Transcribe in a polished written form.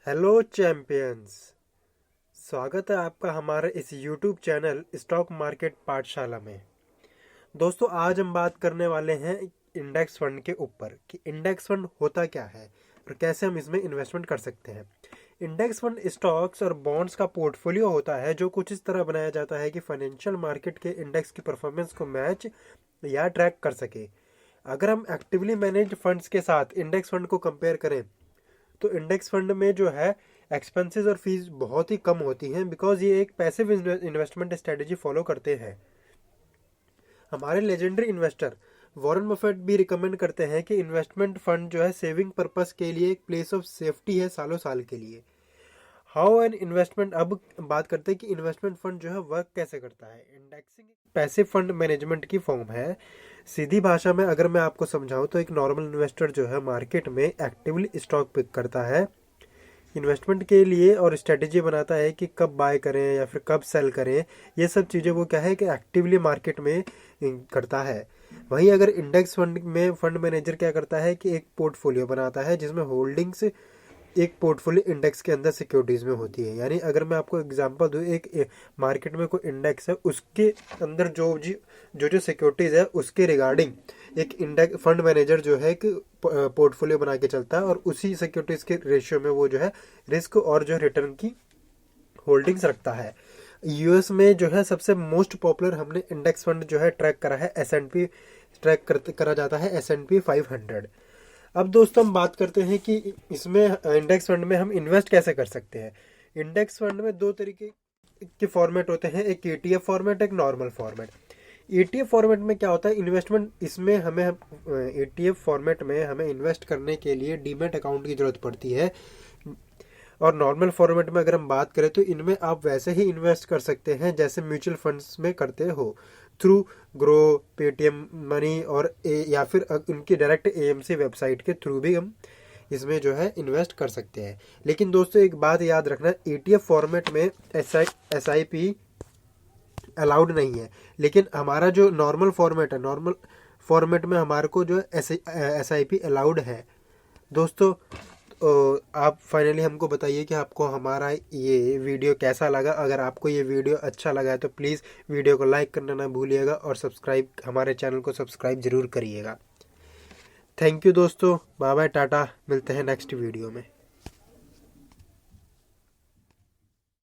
Hello champions. स्वागत है आपका हमारे इस YouTube चैनल स्टॉक मार्केट पाठशाला में। दोस्तों, आज हम बात करने वाले हैं इंडेक्स फंड के ऊपर कि इंडेक्स फंड होता क्या है और कैसे हम इसमें इन्वेस्टमेंट कर सकते हैं। इंडेक्स फंड स्टॉक्स और बॉन्ड्स का पोर्टफोलियो होता है जो कुछ इस तरह बनाया जाता है कि फाइनेंशियल मार्केट के इंडेक्स की परफॉर्मेंस को मैच या ट्रैक कर सके। अगर हम एक्टिवली मैनेज्ड फंड्स के साथ इंडेक्स फंड को कंपेयर करें तो इंडेक्स फंड में जो है एक्सपेंसेस और फीस बहुत ही कम होती हैं, बिकॉज ये एक पैसिव इन्वेस्टमेंट स्ट्रेटेजी फॉलो करते हैं। हमारे लेजेंडरी इन्वेस्टर वॉरेन बफेट भी रिकमेंड करते हैं कि इन्वेस्टमेंट फंड जो है सेविंग पर्पस के लिए एक प्लेस ऑफ सेफ्टी है सालों साल के लिए। हाउ एन इन्वेस्टमेंट, अब बात करते हैं कि इन्वेस्टमेंट फंड जो है वर्क कैसे करता है। इंडेक्सिंग पैसिव फंड मैनेजमेंट की फॉर्म है। सीधी भाषा में अगर मैं आपको समझाऊं तो एक नॉर्मल इन्वेस्टर जो है मार्केट में एक्टिवली स्टॉक पिक करता है इन्वेस्टमेंट के लिए और स्ट्रेटेजी बनाता है कि कब बाय करें या फिर कब सेल करें। ये सब चीज़ें वो क्या है कि एक्टिवली मार्केट में करता है। वहीं अगर इंडेक्स फंड में फंड मैनेजर क्या करता है कि एक पोर्टफोलियो बनाता है जिसमें होल्डिंग्स एक पोर्टफोलियो इंडेक्स के अंदर सिक्योरिटीज में होती है। यानी अगर मैं आपको एग्जांपल दूं, एक मार्केट में कोई इंडेक्स है, उसके अंदर जो सिक्योरिटीज है उसके रिगार्डिंग एक इंडेक्स फंड मैनेजर जो है कि पोर्टफोलियो बना के चलता है और उसी सिक्योरिटीज के रेशियो में वो जो है रिस्क और जो रिटर्न की होल्डिंग्स रखता है। यूएस में जो है सबसे मोस्ट पॉपुलर हमने इंडेक्स फंड जो है ट्रैक करा है S&P, करा जाता है S&P 500। अब दोस्तों हम बात करते हैं कि इसमें इंडेक्स फंड में हम इन्वेस्ट कैसे कर सकते हैं। इंडेक्स फंड में दो तरीके के फॉर्मेट होते हैं, एक ETF फॉर्मेट, एक नॉर्मल फॉर्मेट। ETF फॉर्मेट में क्या होता है, इन्वेस्टमेंट इसमें हमें ETF फॉर्मेट में हमें इन्वेस्ट करने के लिए डीमैट अकाउंट की जरूरत पड़ती है। और नॉर्मल फॉर्मेट में अगर हम बात करें तो इनमें आप वैसे ही इन्वेस्ट कर सकते हैं जैसे म्यूचुअल फंड्स में करते हो, थ्रू ग्रो, पेटीएम मनी और या फिर उनकी डायरेक्ट AMC वेबसाइट के थ्रू भी हम इसमें जो है इन्वेस्ट कर सकते हैं। लेकिन दोस्तों एक बात याद रखना, ETF फॉर्मेट में SIP अलाउड नहीं है। लेकिन हमारा जो नॉर्मल फॉर्मेट है, नॉर्मल फॉर्मेट में हमारे को जो SIP अलाउड है। दोस्तों आप फाइनली हमको बताइए कि आपको हमारा ये वीडियो कैसा लगा। अगर आपको ये वीडियो अच्छा लगा है तो प्लीज़ वीडियो को लाइक करना ना भूलिएगा और सब्सक्राइब, हमारे चैनल को सब्सक्राइब ज़रूर करिएगा। थैंक यू दोस्तों, बाय बाय, टाटा, मिलते हैं नेक्स्ट वीडियो में।